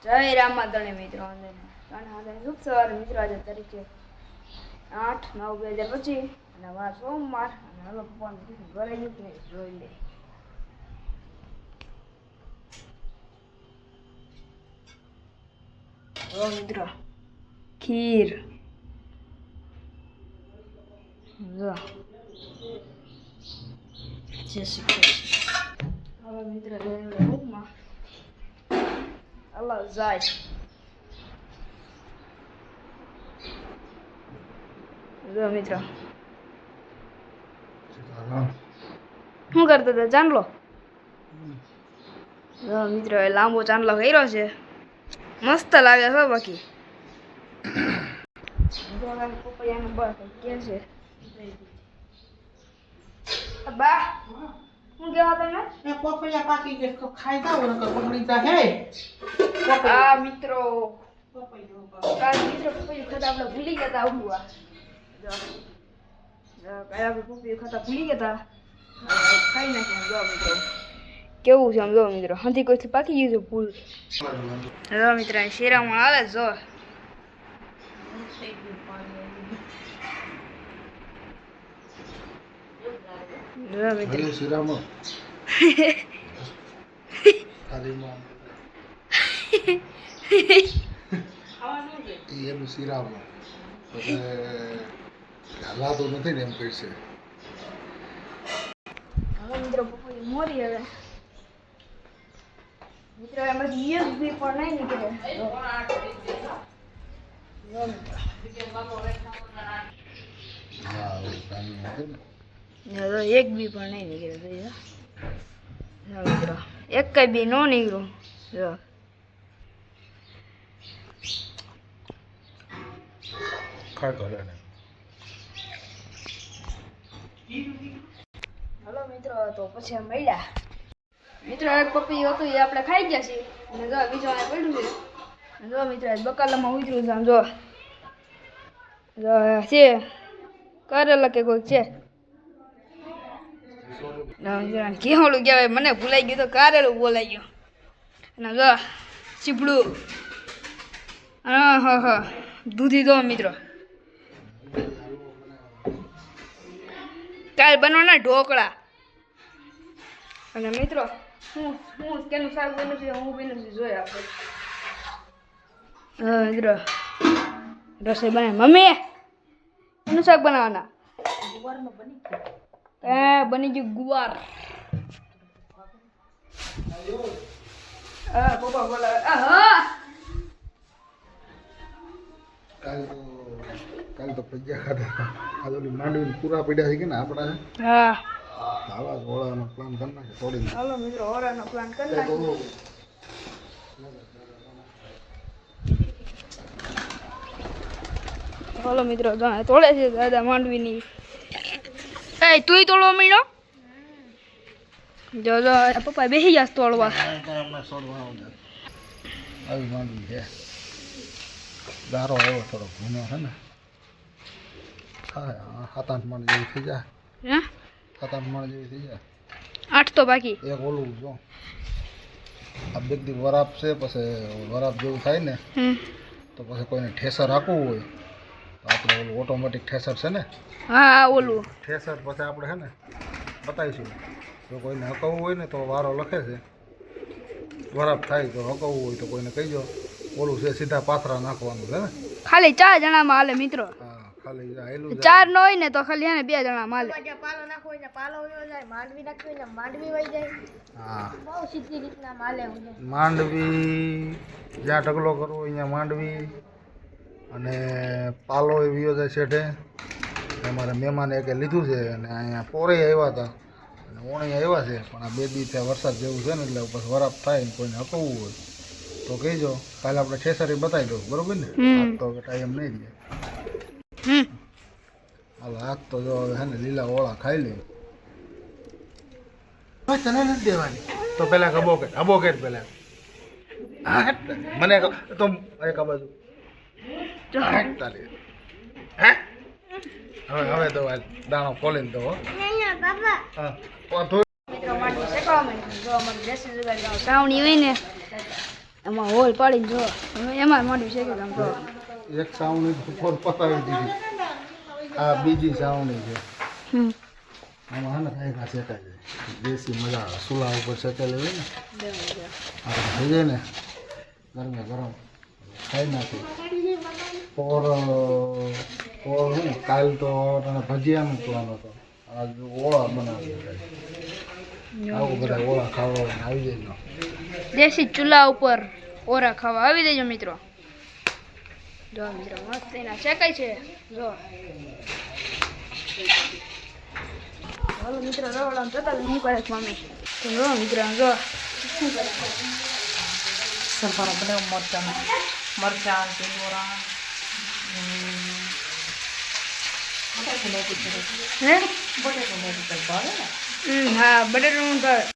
જય રામ માતાને મિત્રો શુભ સવારે મિત્રો. આજે તારીખે 8/9/2025 અને વાર સોમવાર અને હવે પપ્પાનું ટિફિન ભરાઈ ગયું કે નહીં જોઈ લે. મિત્રો ખીર જો જય શ્રી કૃષ્ણ. હવે મિત્રો રૂમમાં અલ્લાહ જાય. જો મિત્રો શું કરતો હતો? ચાંદલો. જો મિત્રો એ લાંબો ચાંદલો કર્યો છે, મસ્ત લાગે છે. બાકી પપૈયાનો બસ કે છે બા હું કેવા તમે પપૈયા પાકી કે ખાઈ જાવ ને બગડી જા હે આ મિત્રો પપૈયું ખાતા આપણે ભૂલી ગયા હતા. આવડું આ આપણે પપૈયું ખાતા ભૂલી ગયા હતા, ખાઈ નાખ્યા. જો મિત્રો કેવું છે આમ. જો મિત્રો હાથી કોઈથી પાકી ગયું છે ફૂલ. જો મિત્રો શેરામાં આવે જો હલાતો નથી ને એમ કહેશે. હવે મિત્રો પપૈયું મોરી. હવે મિત્રો એમાંથી એક બી પણ નહીં નીકળે. એક બી પણ નહીં નીકળે. મિત્રો એક કઈ બી નો નીકળ્યું. જો હલો મિત્રો, તો પછી મળ્યા. મિત્રો એક પપૈયું હતું એ આપણે ખાઈ ગયા છીએ અને જો બીજું આ પડ્યું છે. જો મિત્રો બકાલામાં ઉતર્યું છે આમ. જો છે કરેલા કે કોઈક છે કેવડું કહેવાય મને ભૂલાઈ ગયું. તો કારેલું બોલાઈ ગયું. અને જો ચીપડું. હા હા હા દૂધી દો મિત્રો. કાલ બનવાના ઢોકળા. અને મિત્રો હું કેનું શાક બન્યું છે હું બન્યું છે જોઈએ આપણે. મિત્રો રસોઈ બનાવી મમ્મી એનું શાક બનાવવાના. બની ગયું ગુવાર. હા પપ્પા બોલાવે. કાલ તો પૈયા ખાધા. આ ઓલી માંડવી પૂરા પડ્યા છે કે ને આપણા. હા આવા ઓળાનો પ્લાન કરી નાખે થોડી. હાલો મિત્રો ઓળાનો પ્લાન કરી નાખીએ. હાલો મિત્રો તોડે છે દાદા માંડવીની. એ તુંય તોડવા માંડ્યો? જો જો પપ્પા બેસી ગયા તોડવા. આવી માંડવી છે. ગારો આવ્યો થોડો ઘૂનો છે ને. હા 7-8 મણ જેવી થઈ જાય. 7-8 મણ જેવી થઈ જાય. 8 તો બાકી. એક ઓલું જો આ બેગદી વરાપ છે. પછી વરાપ જેવું થાય ને તો પછી કોઈને ઠેસર રાખવું હોય તો આપણે ઓલું ઓટોમેટિક ઠેસર છે ને. હા ઓલું ઠેસર પછી આપણે છે ને બતાવીશું. જો કોઈને હકવવું હોય ને તો વારો લખે છે. વરાપ થાય તો હકવવું હોય તો કોઈને કહીજો. ઓલું છે સીધા પાથરા નાખવાનું છે ને. ખાલી 4 જણામાં હાલે મિત્રો. હા ખાલી આયલું 4 ન હોય ને તો ખાલી હે ને 2 જણામાં હાલે. પાલો નાખવો હોય ને પાલો વયો જાય, માંડવી નાખવી હોય ને માંડવી વહી જાય. હા બહુ સીધી રીતના માલે. માંડવી જ્યાં ઢગલો કરવો અહીંયા માંડવી અને પાલો એ વિયો જાય શેઠે. અમારે મહેમાને એકે લીધું છે અને અહીંયા પોરે આવ્યા હતા અને ઓણી આવ્યા છે. પણ આ 2 દી ત્યાં વરસાદ જેવું છે ને એટલે પછી વરાપ થાય ને કોઈને હકવવું હોય તો કહીજો. કાલે આપણે ઠેસરી બતાવી દઉં બરોબર ને. આજ તો ટાઈમ નહીં રહે. હાલ આજ તો જો હે ને લીલા ઓળા ખાઈ લે. તને નથી દેવાની તો પેલા હબો કે પેલા મને તો એક આ બાજુ હવે તો દાણો ખોલીને તો હા મિત્રો માટે શેકવા માંડ્યું. જો અમારી દેશી જુગાડી સાવણી હોય ને એમાં હોલ પાડીને જો એમાં મોઢું છે કે આમ તો એક સાવણી ઉપર પતાવી દીધી. આ બીજી સાવણી છે. આમાં હે ને કાંઈ કાંઈ શેકાઈ જાય. દેશી મજા આવે. ચૂલા ઉપર શેકેલી હોય ને આ થઈ જાય ને ગરમે ગરમ ખાઈ નાખી. પોર શું કાલ તો તને ભજીયાનું પ્લાન હતો. આજ ઓળા બનાવી આવું બધા ઓળા ખાવા આવી જાય. દેશી ચૂલા ઉપર ઓરા ખાવા આવી દેજો મિત્રો. જો મિત્રો મસ્ત એના શેકાય છે. જો હાલો મિત્રો રવડા જતા નહીં પડે મમ્મી. તો જો મિત્રો જો સરફારો બનાવ મરચાં ટીંગોરા હે બટેટું મેં ભાવે ને હા બટેટાનું ભાવે.